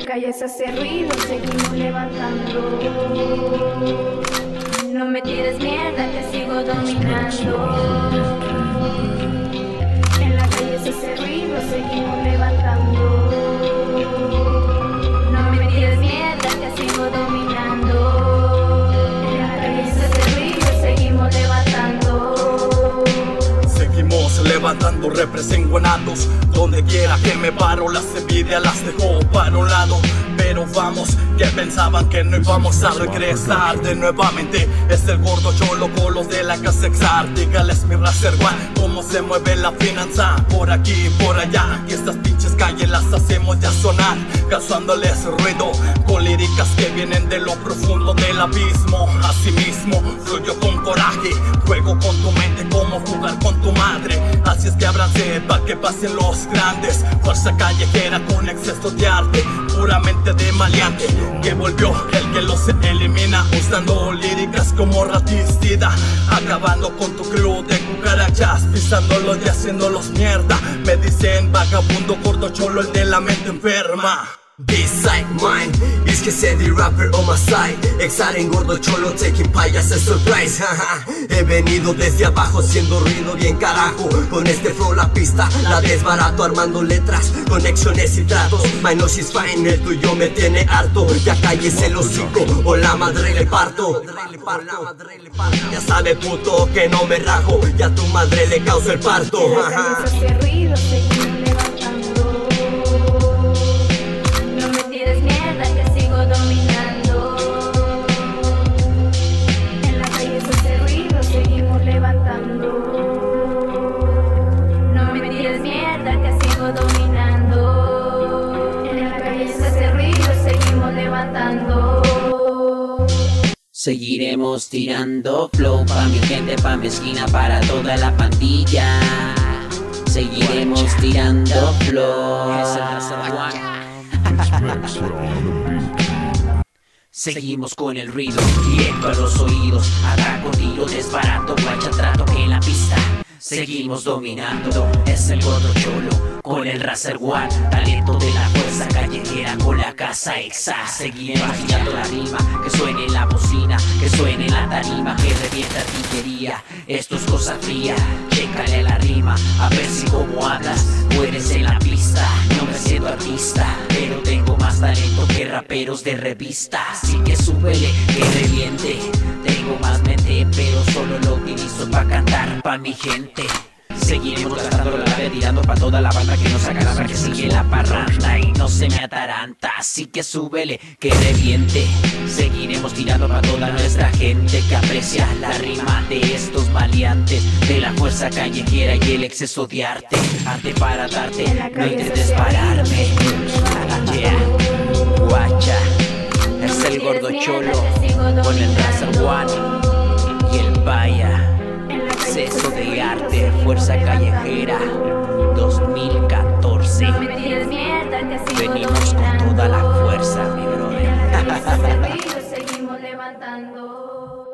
calle se hace ruido, seguimos levantando. No me tires mierda, te sigo dominando. En la calle se hace ruido, seguimos levantando. No me tires mierda, te sigo dominando. En la calle se hace ruido, seguimos levantando. Seguimos levantando represenguanados. Donde quiera que me paro, las envidias las dejo para un lado. Pero vamos, que pensaban que no íbamos a regresar de nuevamente. Es el gordo cholo con los de la casa Exar. Dígales mi Razer One, cómo se mueve la finanza. Por aquí y por allá, y estas pinches calles las hacemos ya sonar, causándoles ruido con líricas que vienen de lo profundo del abismo. Asimismo, fluyo con coraje, juego con tu mente como jugar con tu madre. Así es que ábranse pa' que pasen los grandes. Fuerza callejera con exceso de arte, puramente de maleante, que volvió el que los elimina, usando líricas como raticida, acabando con tu crew de cucarachas, pisándolos y haciéndolos mierda. Me dicen vagabundo, gordo cholo, el de la mente enferma. Beside mine, is que se the rapper on my side. Exar en gordo cholo, taking payas a surprise. He venido desde abajo haciendo ruido bien carajo. Con este flow la pista la desbarato, armando letras, conexiones y tratos. My nose is fine, el tuyo me tiene harto. Ya cállese el hocico o la madre le parto. Ya sabe puto que no me rajo, ya tu madre le causa el parto. En la calle se hace ruido, seguimos levantando. No me tires mierda, te sigo dominando. En la calle se hace ruido, seguimos levantando. No me tires mierda, te sigo dominando. En la calle se hace ruido, seguimos levantando. Seguiremos tirando flow pa' mi gente, pa' mi esquina, para toda la pandilla. Seguiremos tirando flow. Seguimos con el ruido, directo a los oídos. Ataco, tiro, desbarato, guacha, trato que en la pista seguimos dominando. Es el gordo cholo con el Razer One, talento de la fuerza callejera con la casa Exar. Seguiremos tirando la rima, que suene la bocina, que suene la tarima, que revienta artillería. Esto es cosa fría, chécale la rima, a ver si como hablas puedes en la pista. No me siento artista, pero tengo más talento que raperos de revista. Así que súbele, que reviente. Tengo más mente, pero solo lo utilizo pa' cantar pa' mi gente. Seguiremos gastando la labia, tirando pa' toda la banda que nos agarra, que sigue la parranda y no se me ataranta. Así que súbele, que reviente. Seguiremos tirando pa' toda nuestra gente que aprecia la rima de estos maleantes, de la fuerza callejera y el exceso de arte. Arte para darte, no intentes pararme. Yeah, guacha, es el gordo cholo con el Razer One y el Paya. Exceso de arte, fuerza callejera 2014. Venimos con toda la fuerza, mi brother. Seguimos levantando.